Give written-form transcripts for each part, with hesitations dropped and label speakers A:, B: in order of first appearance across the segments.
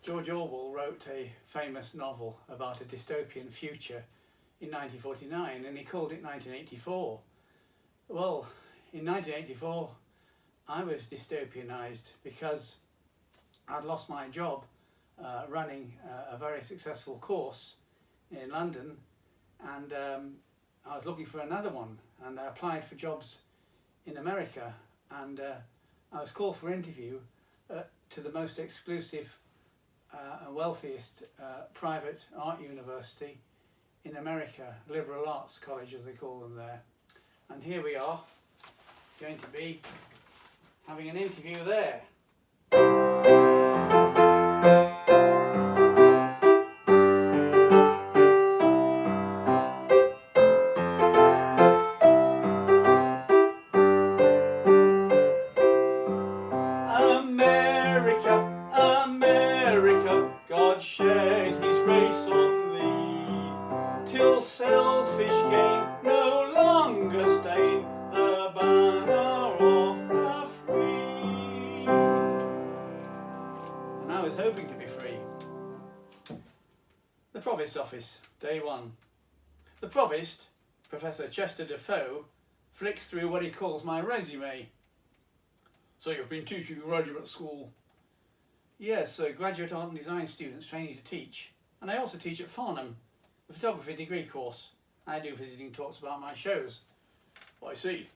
A: George Orwell wrote a famous novel about a dystopian future in 1949 and he called it 1984. Well, in 1984 I was dystopianised because I'd lost my job running a very successful course in London, and I was looking for another one, and I applied for jobs in America, and I was called for interview to the most exclusive and wealthiest private art university in America, liberal arts college as they call them there. And here we are, going to be having an interview there. America, America, God shed his race on thee, till selfish gain no longer stain the banner of the free. And I was hoping to be free. The Provost's office, day one. The Provost, Professor Chester Defoe, flicks through what he calls my resume. So you've been teaching graduate school? Yes, graduate art and design students training to teach. And I also teach at Farnham, the photography degree course. I do visiting talks about my shows. I see.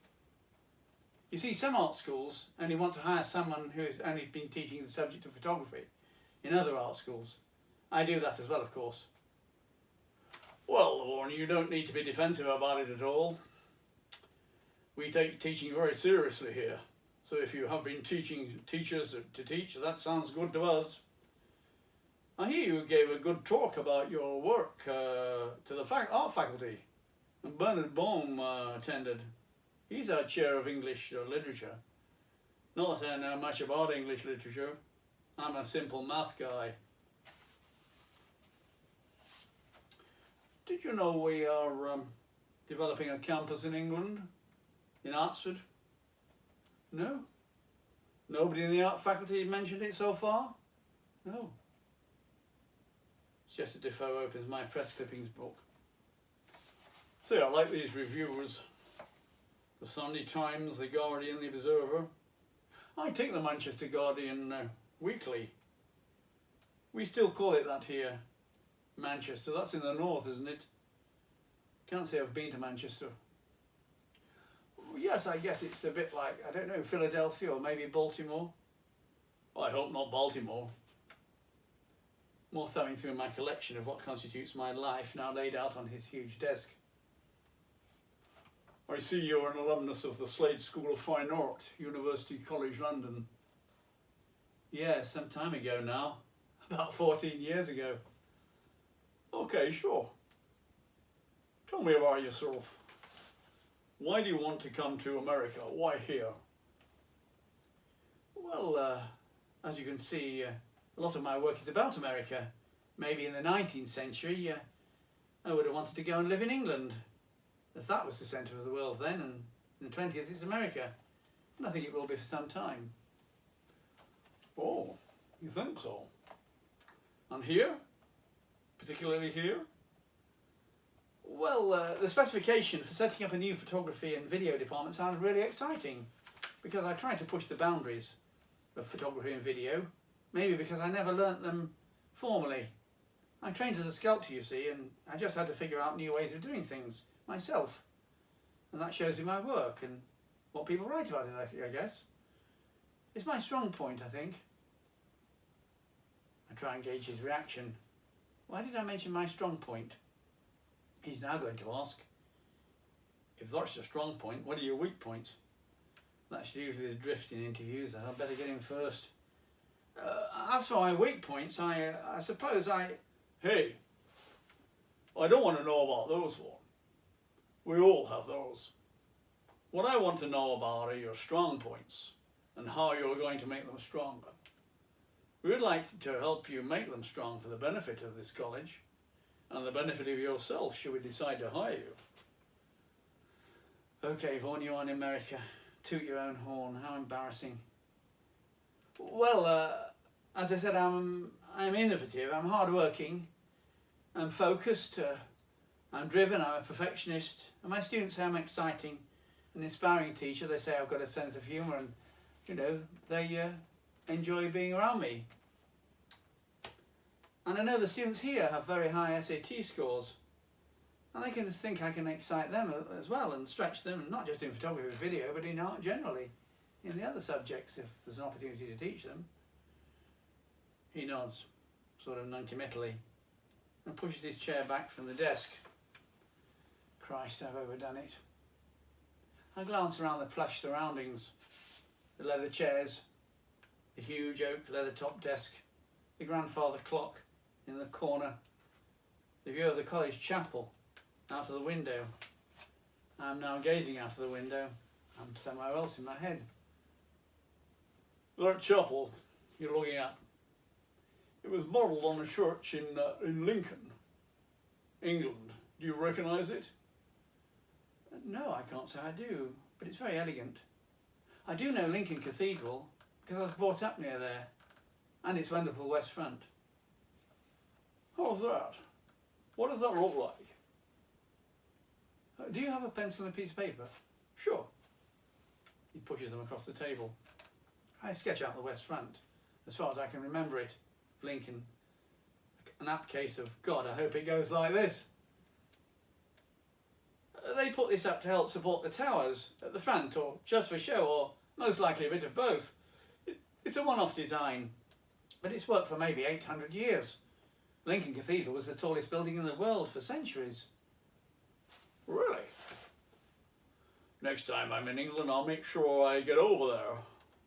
A: You see, some art schools only want to hire someone who's only been teaching the subject of photography in other art schools. I do that as well, of course. Well, Warren, you don't need to be defensive about it at all. We take teaching very seriously here. So if you have been teaching teachers to teach, that sounds good to us. I hear you gave a good talk about your work to the art faculty. And Bernard Bohm attended. He's our chair of English literature. Not that I know much about English literature. I'm a simple math guy. Did you know we are developing a campus in England, in Oxford? No? Nobody in the art faculty mentioned it so far? No. Chester Defoe opens my press clippings book. See, I like these reviewers. The Sunday Times, the Guardian, the Observer. I take the Manchester Guardian weekly. We still call it that here. Manchester, that's in the north, isn't it? Can't say I've been to Manchester. Yes, I guess it's a bit like, I don't know, Philadelphia or maybe Baltimore. I hope not Baltimore. More thumbing through my collection of what constitutes my life now laid out on his huge desk. I see you're an alumnus of the Slade School of Fine Art, University College London. Yes, some time ago now, about 14 years ago. Okay, sure. Tell me about yourself. Why do you want to come to America? Why here? Well, as you can see, a lot of my work is about America. Maybe in the 19th century, I would have wanted to go and live in England, as that was the centre of the world then, and in the 20th it's America. And I think it will be for some time. Oh, you think so? And here? Particularly here? Well, the specification for setting up a new photography and video department sounded really exciting, because I tried to push the boundaries of photography and video, maybe because I never learnt them formally. I trained as a sculptor, you see, and I just had to figure out new ways of doing things myself. And that shows in my work and what people write about it, I guess. It's my strong point, I think. I try and gauge his reaction. Why did I mention my strong point? He's now going to ask, if that's your strong point, what are your weak points? That's usually the drift in interviews, and I'd better get in first. As for my weak points, I suppose Hey, I don't want to know about those ones. We all have those. What I want to know about are your strong points, and how you're going to make them stronger. We would like to help you make them strong for the benefit of this college, and the benefit of yourself should we decide to hire you. Okay, Vaughan, you're in America. Toot your own horn. How embarrassing. Well, as I said, I'm I'm innovative, I'm hardworking, I'm focused, I'm driven, I'm a perfectionist, and my students say I'm exciting, an inspiring teacher. They say I've got a sense of humour, and you know, they enjoy being around me. And I know the students here have very high SAT scores, and I can think I can excite them as well and stretch them, not just in photography and video, but in art generally, in the other subjects if there's an opportunity to teach them. He nods, sort of non-committally, and pushes his chair back from the desk. Christ, I've overdone it. I glance around the plush surroundings, the leather chairs, the huge oak leather-top desk, the grandfather clock in the corner, the view of the college chapel out of the window. I'm now gazing out of the window. I'm somewhere else in my head. That chapel you're looking at, it was modelled on a church in Lincoln, England. Do you recognise it? No, I can't say I do, but it's very elegant. I do know Lincoln Cathedral because I was brought up near there, and its wonderful west front. How's that? What does that look like? Do you have a pencil and a piece of paper? Sure. He pushes them across the table. I sketch out the west front, as far as I can remember it. Lincoln, an apt case of, God, I hope it goes like this. They put this up to help support the towers at the front, or just for show, or most likely a bit of both. It's a one-off design, but it's worked for maybe 800 years. Lincoln Cathedral was the tallest building in the world for centuries. Really? Next time I'm in England, I'll make sure I get over there.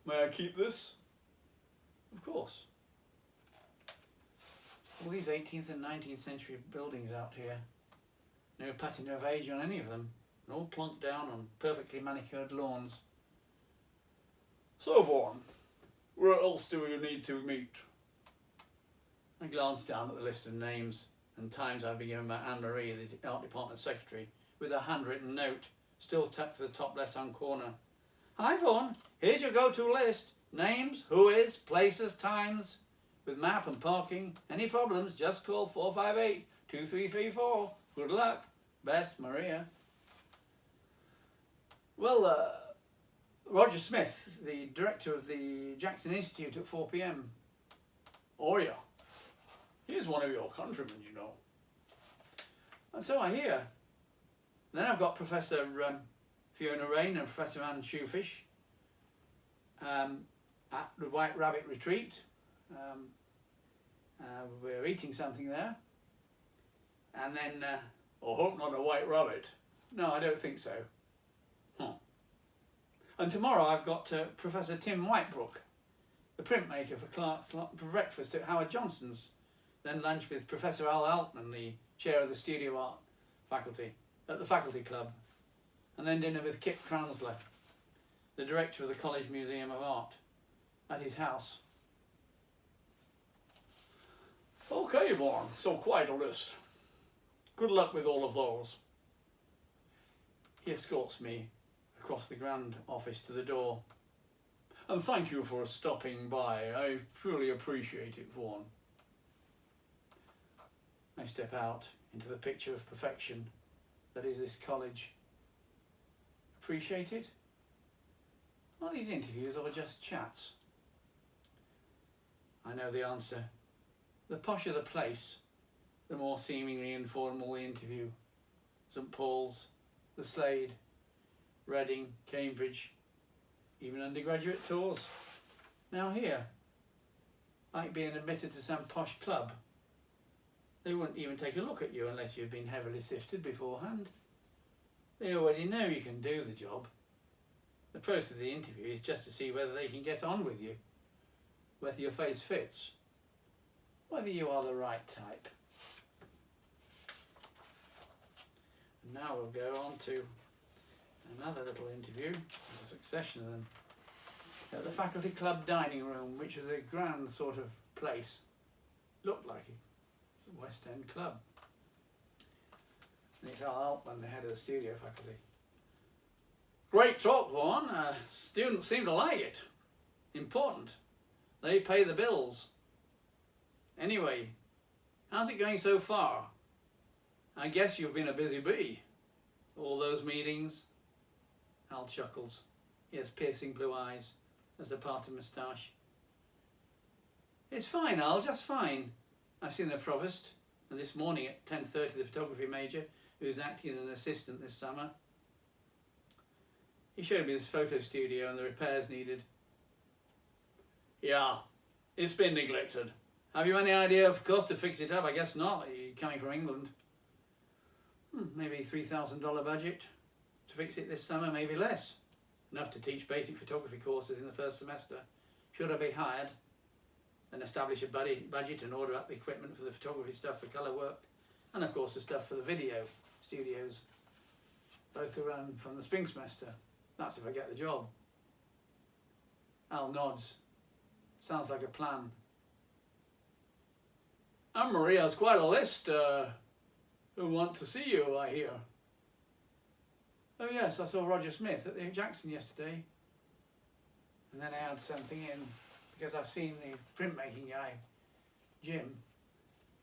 A: May I keep this? Of course. All these 18th and 19th century buildings out here. No patina of age on any of them, and all plonked down on perfectly manicured lawns. So, Vaughan, where else do you need to meet? I glanced down at the list of names and times I've been given by Anne-Marie, the art department secretary, with a handwritten note still tucked to the top left-hand corner. Hi, Vaughan, here's your go-to list. Names, who is, places, times, with map and parking. Any problems, just call 458-2334. Good luck. Best, Maria. Well, Roger Smith, the director of the Jackson Institute at 4 p.m. Oh yeah, he's one of your countrymen, you know. And so I hear. Then I've got Professor Fiona Rain and Professor Anne Shoefish at the White Rabbit Retreat. We're eating something there. And then, I hope not a white rabbit. No, I don't think so. And tomorrow I've got Professor Tim Whitebrook, the printmaker, for breakfast at Howard Johnson's. Then lunch with Professor Al Altman, the chair of the studio art faculty, at the faculty club. And then dinner with Kip Cransler, the director of the College Museum of Art, at his house. Okay, Vaughan, so quite a list. Good luck with all of those. He escorts me across the grand office to the door. And thank you for stopping by. I truly appreciate it, Vaughan. I step out into the picture of perfection that is this college. Appreciate it? Are these interviews or just chats? I know the answer. The posher the place, the more seemingly informal the interview. St Paul's, the Slade, Reading, Cambridge, even undergraduate tours. Now here, like being admitted to some posh club. They wouldn't even take a look at you unless you've been heavily sifted beforehand. They already know you can do the job. The process of the interview is just to see whether they can get on with you, whether your face fits, whether you are the right type. And now we'll go on to another little interview, a succession of them, at the faculty club dining room, which is a grand sort of place. Looked like a West End club. And it's Al Altman, the head of the studio faculty. Great talk, Vaughan. Students seem to like it. Important. They pay the bills. Anyway, how's it going so far? I guess you've been a busy bee. All those meetings. Al chuckles. He has piercing blue eyes as a parted moustache. It's fine, Al, just fine. I've seen the provost, and this morning at 10:30 the photography major, who's acting as an assistant this summer. He showed me this photo studio and the repairs needed. Yeah, it's been neglected. Have you any idea of cost to fix it up? I guess not. You're coming from England. Maybe $3,000 budget to fix it this summer, maybe less. Enough to teach basic photography courses in the first semester. Should I be hired? Then establish a budget and order up the equipment for the photography stuff for colour work. And of course the stuff for the video studios. Both around from the spring semester. That's if I get the job. Al nods. Sounds like a plan. Anne-Marie has quite a list who want to see you, I hear. Oh yes, I saw Roger Smith at the Jackson yesterday. And then I had something in, because I've seen the printmaking guy, Jim,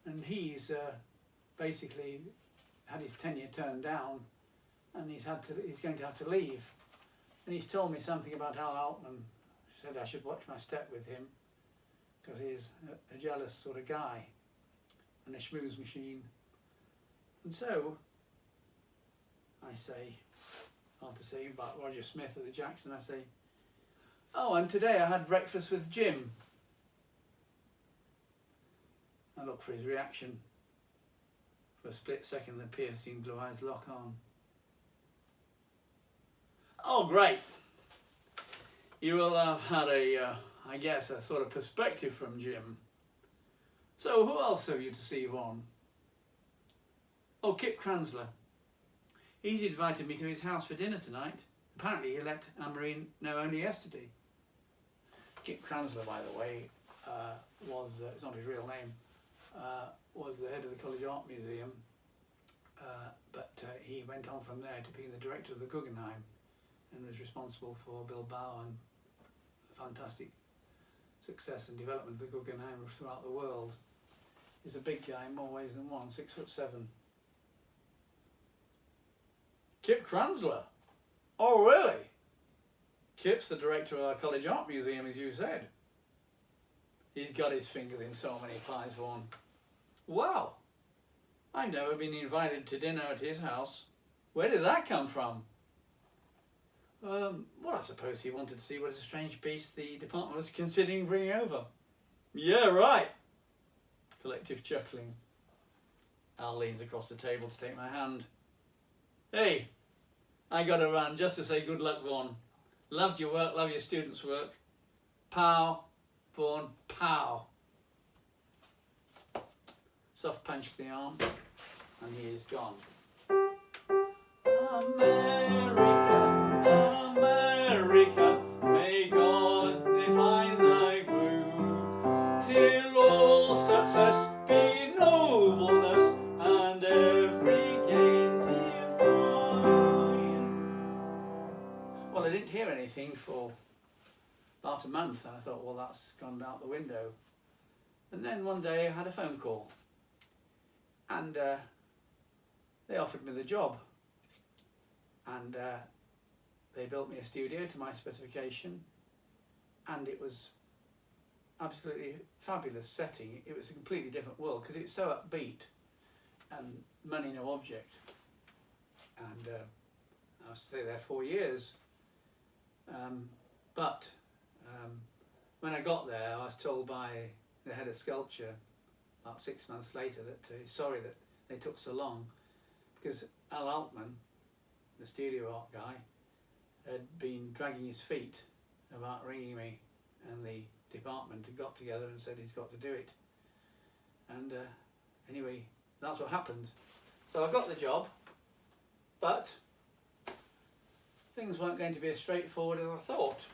A: and he's basically had his tenure turned down, and he's going to have to leave. And he's told me something about Al Altman. Said I should watch my step with him, because he's a jealous sort of guy, and a schmooze machine. And so, I say, after saying about Roger Smith at the Jackson, I say, oh, and today I had breakfast with Jim. I look for his reaction. For a split second, the piercing blue eyes lock on. Oh, great. You will have had I guess, a sort of perspective from Jim. So who else have you to see, Yvonne? Oh, Kip Cransler. He's invited me to his house for dinner tonight. Apparently he let Anne-Marie know only yesterday. Kip Cransler, by the way, was, it's not his real name, was the head of the College Art Museum, but he went on from there to being the director of the Guggenheim and was responsible for Bilbao and the fantastic success and development of the Guggenheim throughout the world. He's a big guy in more ways than one, 6'7". Kip Cransler? Oh really? Kip's the director of our College Art Museum, as you said. He's got his fingers in so many pies, Vaughan. Wow! I've never been invited to dinner at his house. Where did that come from? Well, I suppose he wanted to see what a strange piece the department was considering bringing over. Yeah, right! Collective chuckling. Al leans across the table to take my hand. Hey, I got to run just to say good luck, Vaughan. Loved your work, love your students' work. Pow, Vaughan, pow. Soft punch the arm, and he is gone. America, America, may God define thy groove, till all success be nobleness, and every gain divine. Well, I didn't hear anything for about a month, and I thought, well, that's gone out the window. And then one day I had a phone call, and they offered me the job. And they built me a studio to my specification, and it was absolutely fabulous setting. It was a completely different world because it's so upbeat and money no object. And I was to stay there 4 years. But when I got there, I was told by the head of sculpture about 6 months later that he's sorry that they took so long, because Al Altman, the studio art guy, had been dragging his feet about ringing me, and the department had got together and said he's got to do it. And anyway, that's what happened. So I got the job, but things weren't going to be as straightforward as I thought.